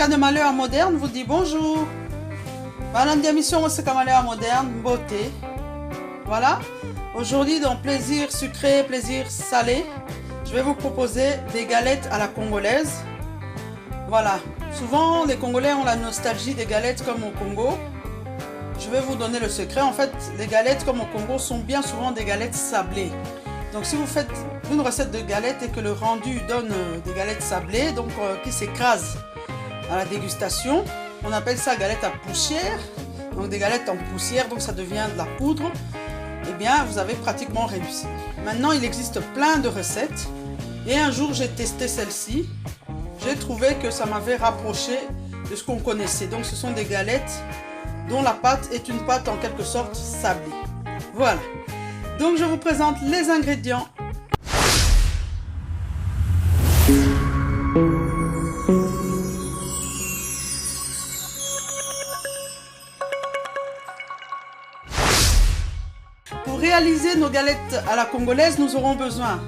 de Malheur Moderne vous dit bonjour. Madame d'émission, c'est Malheur Moderne, beauté. Voilà. Aujourd'hui, dans plaisir sucré, plaisir salé, je vais vous proposer des galettes à la congolaise. Voilà. Souvent, les Congolais ont la nostalgie des galettes comme au Congo. Je vais vous donner le secret. En fait, les galettes comme au Congo sont bien souvent des galettes sablées. Donc, si vous faites une recette de galettes et que le rendu donne des galettes sablées, donc qui s'écrasent à la dégustation, on appelle ça galette à poussière. Donc, des galettes en poussière, donc ça devient de la poudre. Eh bien, vous avez pratiquement réussi. Maintenant, il existe plein de recettes. Et un jour, j'ai testé celle-ci. J'ai trouvé que ça m'avait rapproché de ce qu'on connaissait. Donc, ce sont des galettes dont la pâte est une pâte en quelque sorte sablée. Voilà. Donc, je vous présente les ingrédients. Pour réaliser nos galettes à la congolaise, nous aurons besoin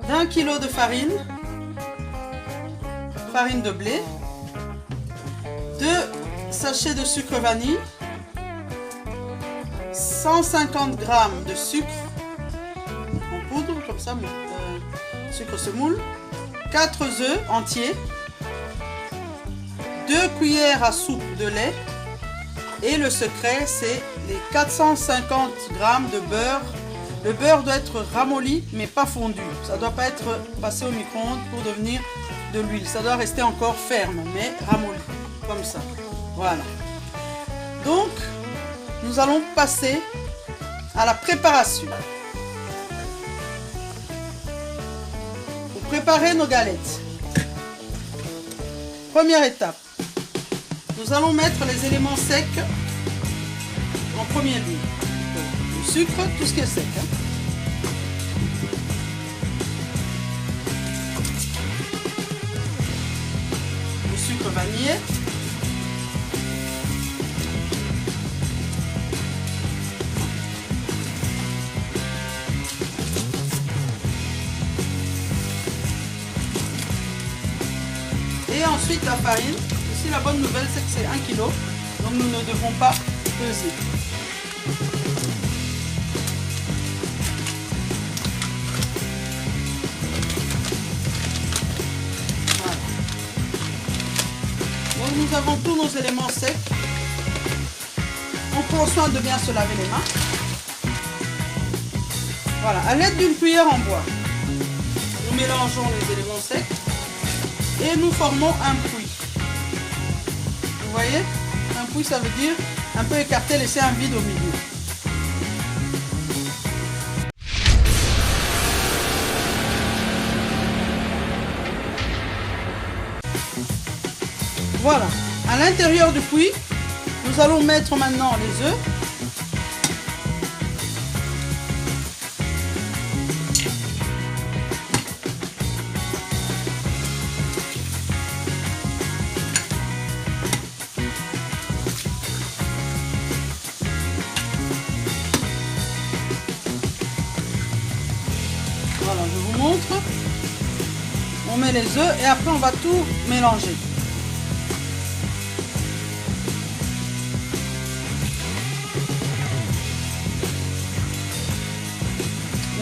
d'1 kg de farine de blé, 2 sachets de sucre vanille, 150 g de sucre en poudre, comme ça, sucre semoule, 4 œufs entiers, 2 cuillères à soupe de lait, et le secret, c'est les 450 g de beurre. Le beurre doit être ramolli, mais pas fondu. Ça ne doit pas être passé au micro-ondes pour devenir de l'huile. Ça doit rester encore ferme, mais ramolli, comme ça. Voilà. Donc, nous allons passer à la préparation. Pour préparer nos galettes, première étape, nous allons mettre les éléments secs en premier lieu. Le sucre, tout ce qui est sec. Le sucre vanillé. Et ensuite la farine. Ici la bonne nouvelle c'est que c'est 1 kg, donc nous ne devons pas peser. Voilà. Donc nous avons tous nos éléments secs. On prend soin de bien se laver les mains. Voilà, à l'aide d'une cuillère en bois, nous mélangeons les éléments secs et nous formons un puits. Vous voyez, un puits, ça veut dire un peu écarté, laisser un vide au milieu. Voilà, à l'intérieur du puits, nous allons mettre maintenant les œufs. Voilà, je vous montre. On met les œufs et après on va tout mélanger.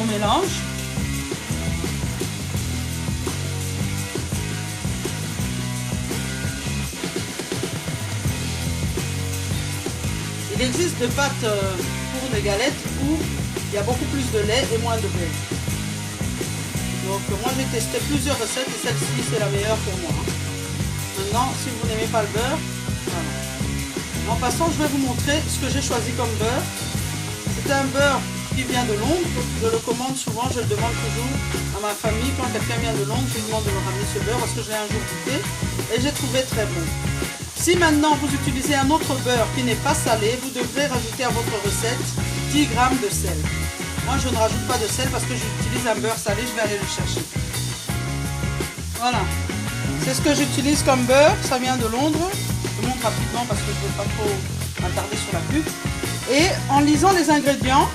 On mélange. Il existe des pâtes pour des galettes où il y a beaucoup plus de lait et moins de beurre. Donc moi j'ai testé plusieurs recettes et celle-ci c'est la meilleure pour moi. Maintenant, si vous n'aimez pas le beurre, voilà. En passant, je vais vous montrer ce que j'ai choisi comme beurre. C'est un beurre qui vient de Londres. Je le commande souvent, je le demande toujours à ma famille. Quand quelqu'un vient de Londres, je lui demande de me ramener ce beurre parce que je l'ai un jour goûté et j'ai trouvé très bon. Si maintenant vous utilisez un autre beurre qui n'est pas salé, vous devrez rajouter à votre recette 10 g de sel. Moi, je ne rajoute pas de sel parce que j'utilise un beurre salé, je vais aller le chercher. Voilà. C'est ce que j'utilise comme beurre, ça vient de Londres. Je montre rapidement parce que je ne veux pas trop m'attarder sur la pub. Et en lisant les ingrédients,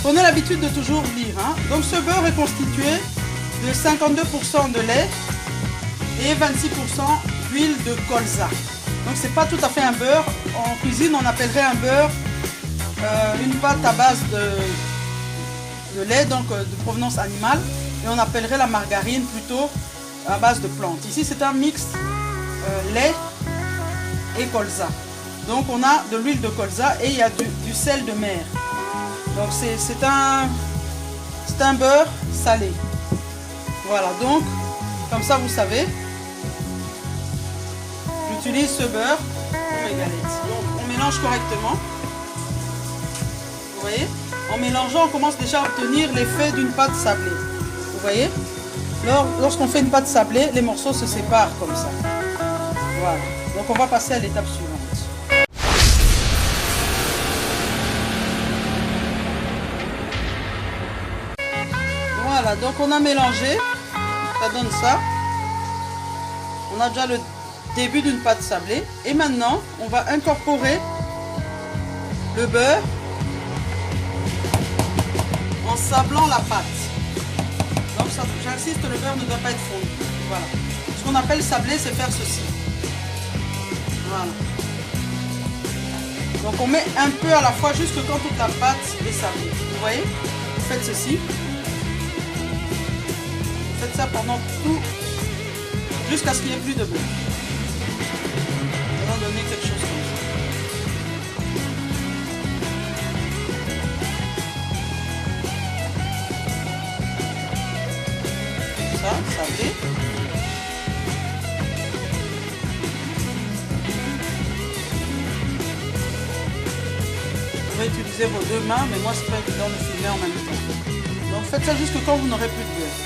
prenez l'habitude de toujours lire. Donc ce beurre est constitué de 52% de lait et 26% d'huile de colza. Donc c'est pas tout à fait un beurre. En cuisine on appellerait un beurre une pâte à base de lait, donc de provenance animale, et on appellerait la margarine plutôt à base de plantes. Ici c'est un mix lait et colza. Donc on a de l'huile de colza et il y a du sel de mer. Donc c'est un beurre salé. Voilà, donc comme ça vous savez, j'utilise ce beurre pour mes galettes. Donc on mélange correctement. Vous voyez, en mélangeant on commence déjà à obtenir l'effet d'une pâte sablée. Vous voyez, lorsqu'on fait une pâte sablée, les morceaux se séparent comme ça. Voilà, donc on va passer à l'étape suivante. Voilà, donc on a mélangé, ça donne ça. On a déjà le début d'une pâte sablée. Et maintenant, on va incorporer le beurre en sablant la pâte. Donc j'insiste, le beurre ne doit pas être fondu. Voilà. Ce qu'on appelle sabler, c'est faire ceci. Voilà. Donc on met un peu à la fois jusque quand toute la pâte est sablée. Vous voyez? Vous faites ceci. Faites ça pendant tout, jusqu'à ce qu'il n'y ait plus de beurre. On va donner quelque chose comme ça. Ça fait. Vous pouvez utiliser vos deux mains, mais moi c'est pas évident de filmer en même temps. Donc faites ça jusque quand vous n'aurez plus de beurre.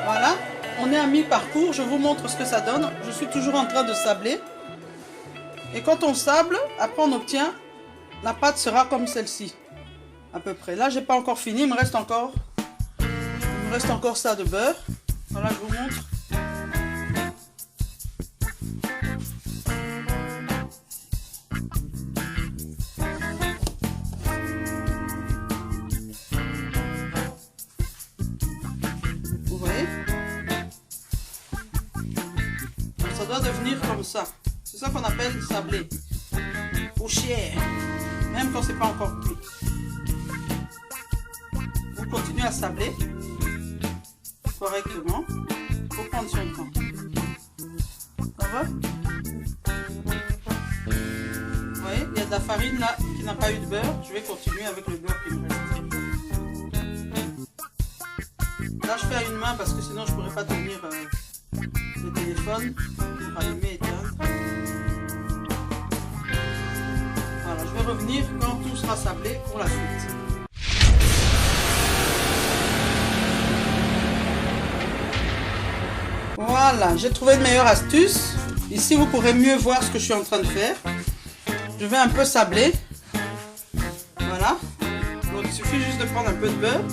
Voilà, on est à mi-parcours, je vous montre ce que ça donne. Je suis toujours en train de sabler. Et quand on sable, après on obtient, la pâte sera comme celle-ci, à peu près. Là, j'ai pas encore fini, il me reste encore ça de beurre. Voilà, je vous montre. Vous voyez? Ça doit devenir comme ça. C'est ça qu'on appelle sablé. Poussière. Même quand c'est pas encore cuit. Vous continuez à sabler correctement. Il faut prendre son temps. Ça va? Vous voyez, il y a de la farine là qui n'a pas eu de beurre. Je vais continuer avec le beurre qui me reste. Là, je fais à une main parce que sinon je ne pourrais pas tenir le téléphone pour allumer et éteindre. Voilà, je vais revenir quand tout sera sablé pour la suite. Voilà, j'ai trouvé une meilleure astuce. Ici, vous pourrez mieux voir ce que je suis en train de faire. Je vais un peu sabler. Voilà. Donc, il suffit juste de prendre un peu de beurre,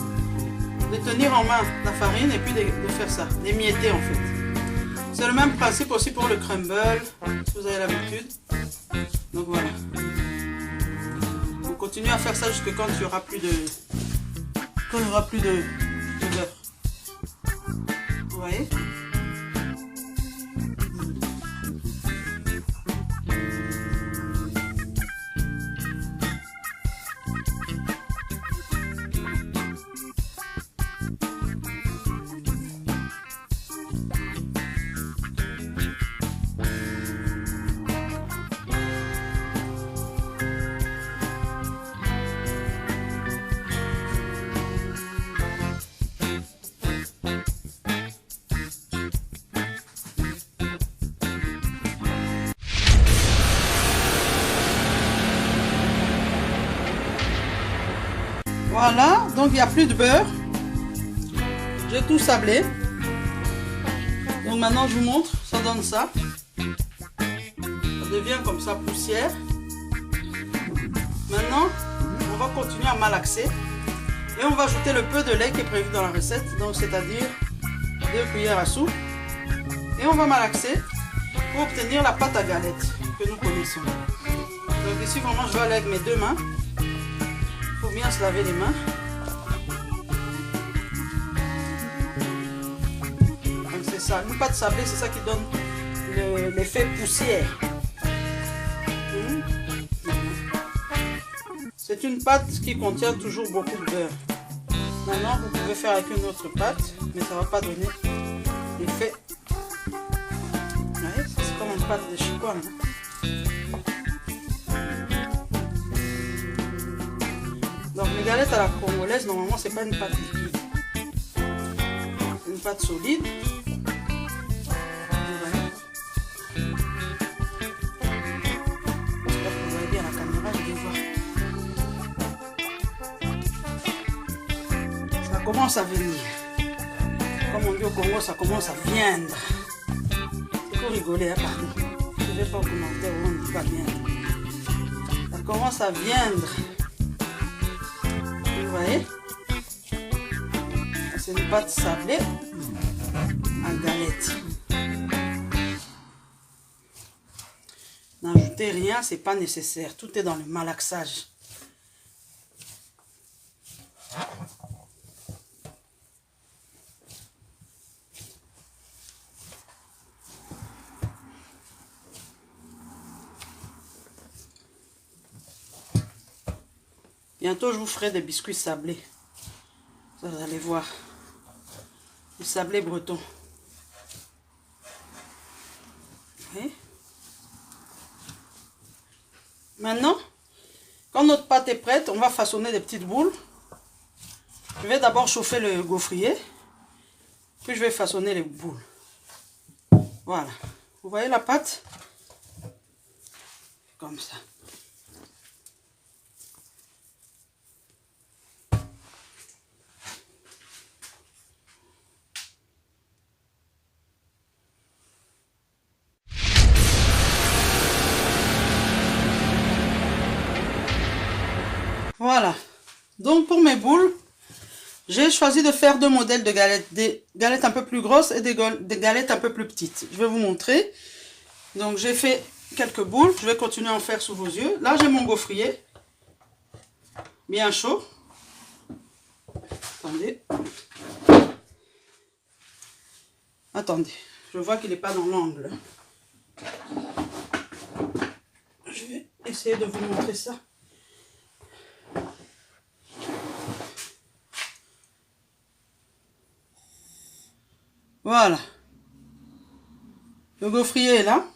de tenir en main la farine et puis de faire ça, d'émietter en fait. C'est le même principe aussi pour le crumble, si vous avez l'habitude. Donc voilà. On continue à faire ça jusque quand il n'y aura plus de beurre. Vous voyez? Voilà, donc il n'y a plus de beurre. J'ai tout sablé. Donc maintenant je vous montre, ça donne ça. Ça devient comme ça poussière. Maintenant, on va continuer à malaxer. Et on va ajouter le peu de lait qui est prévu dans la recette. Donc c'est-à-dire 2 cuillères à soupe. Et on va malaxer pour obtenir la pâte à galette que nous connaissons. Donc ici vraiment je vais aller avec mes deux mains. Il faut bien se laver les mains. Donc c'est ça, une pâte sablée, c'est ça qui donne l'effet poussière. C'est une pâte qui contient toujours beaucoup de beurre. Maintenant, vous pouvez faire avec une autre pâte, mais ça ne va pas donner l'effet. Ouais, c'est comme une pâte de chicoine. Donc les galettes à la congolaise, normalement, c'est pas une pâte liquide. C'est une pâte solide. Commence à venir. Comme on dit au Congo, ça commence à viendre. C'est pour rigoler, hein, pardon. Je ne vais pas commenter, on ne dit pas viendre. Ça commence à viendre. Vous voyez? C'est une pâte sablée à galette. N'ajoutez rien, c'est pas nécessaire. Tout est dans le malaxage. Bientôt, je vous ferai des biscuits sablés. Ça, vous allez voir. Du sablé breton. Okay. Maintenant, quand notre pâte est prête, on va façonner des petites boules. Je vais d'abord chauffer le gaufrier. Puis je vais façonner les boules. Voilà. Vous voyez la pâte? Comme ça. Voilà, donc pour mes boules, j'ai choisi de faire deux modèles de galettes, des galettes un peu plus grosses et des galettes un peu plus petites. Je vais vous montrer. Donc j'ai fait quelques boules, je vais continuer à en faire sous vos yeux. Là j'ai mon gaufrier, bien chaud. Attendez. Attendez, je vois qu'il n'est pas dans l'angle. Je vais essayer de vous montrer ça. Voilà. Le gaufrier est là.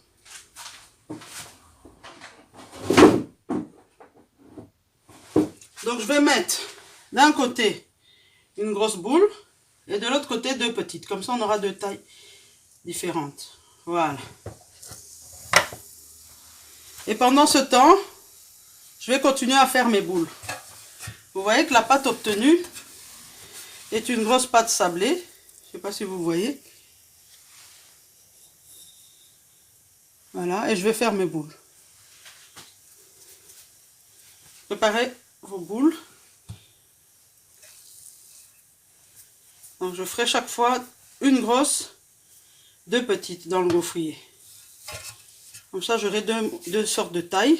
Donc je vais mettre d'un côté une grosse boule et de l'autre côté deux petites. Comme ça on aura deux tailles différentes. Voilà. Et pendant ce temps, je vais continuer à faire mes boules. Vous voyez que la pâte obtenue est une grosse pâte sablée. Je ne sais pas si vous voyez. Voilà, et je vais faire mes boules. Préparez vos boules. Donc je ferai chaque fois une grosse, deux petites dans le gaufrier. Comme ça j'aurai deux sortes de tailles.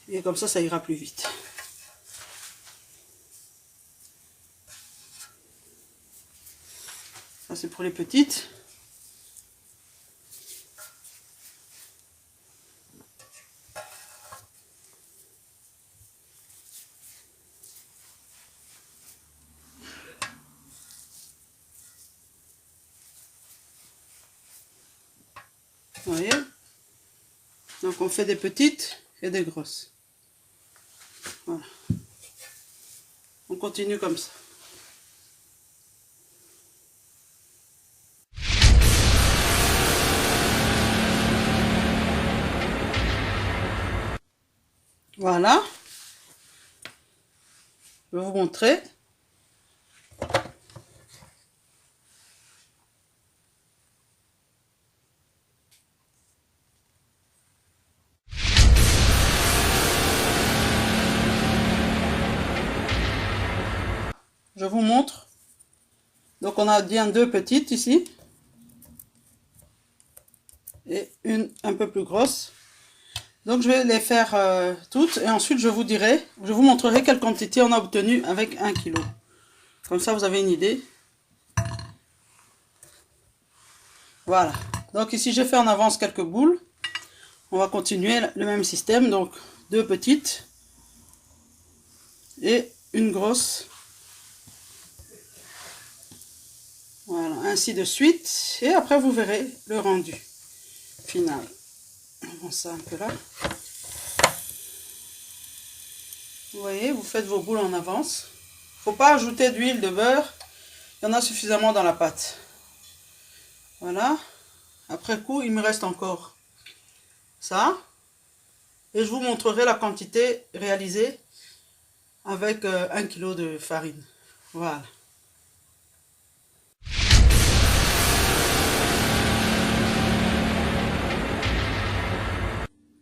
Et comme ça ira plus vite. Ça c'est pour les petites. Vous voyez? Donc on fait des petites et des grosses. Voilà. On continue comme ça. Voilà. Je vais vous montrer. Je vous montre. Donc on a bien deux petites ici. et une un peu plus grosse. Donc je vais les faire toutes et ensuite je vous montrerai quelle quantité on a obtenu avec 1 kg. Comme ça vous avez une idée. Voilà. Donc ici j'ai fait en avance quelques boules. On va continuer le même système. Donc 2 petites et une grosse. Voilà, ainsi de suite. Et après vous verrez le rendu final. On va ça un peu là. Vous voyez, vous faites vos boules en avance. Faut pas ajouter d'huile, de beurre. Il y en a suffisamment dans la pâte. Voilà. Après coup, il me reste encore ça. Et je vous montrerai la quantité réalisée avec 1 kg de farine. Voilà.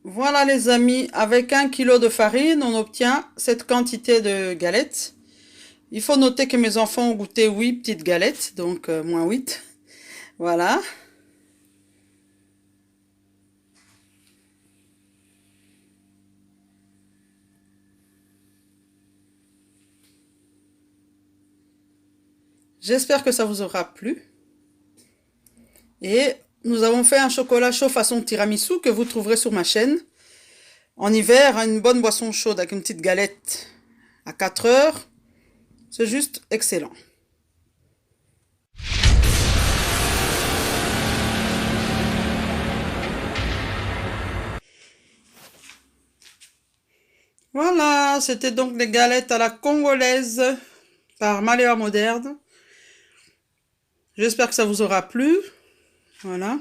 Voilà les amis, avec 1 kg de farine, on obtient cette quantité de galettes. Il faut noter que mes enfants ont goûté 8 petites galettes, donc moins 8. Voilà. J'espère que ça vous aura plu. Et nous avons fait un chocolat chaud façon tiramisu que vous trouverez sur ma chaîne. En hiver, une bonne boisson chaude avec une petite galette à 4 heures. C'est juste excellent. Voilà, c'était donc les galettes à la congolaise par Maléa Moderne. J'espère que ça vous aura plu. Voilà.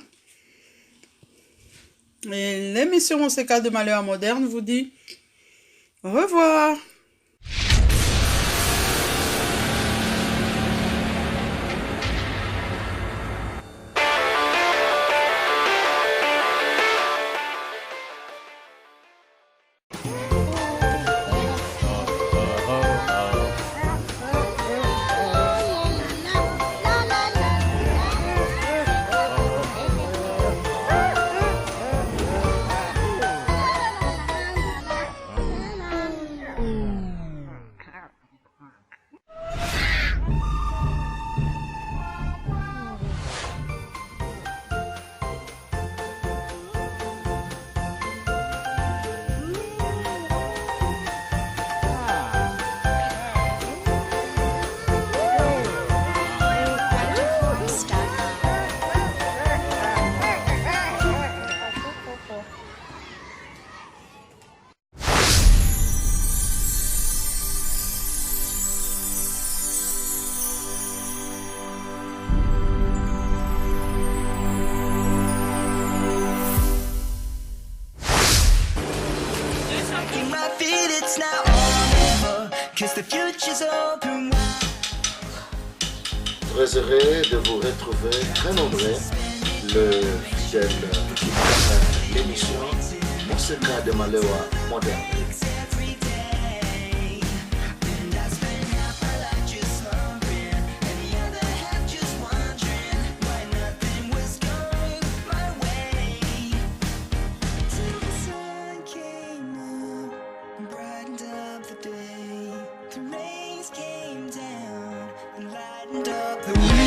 Et l'émission OCK de Maléa Moderne vous dit au revoir. Très heureux de vous retrouver très nombreux. Le fidèle l'émission OCK de Maléa Moderne. The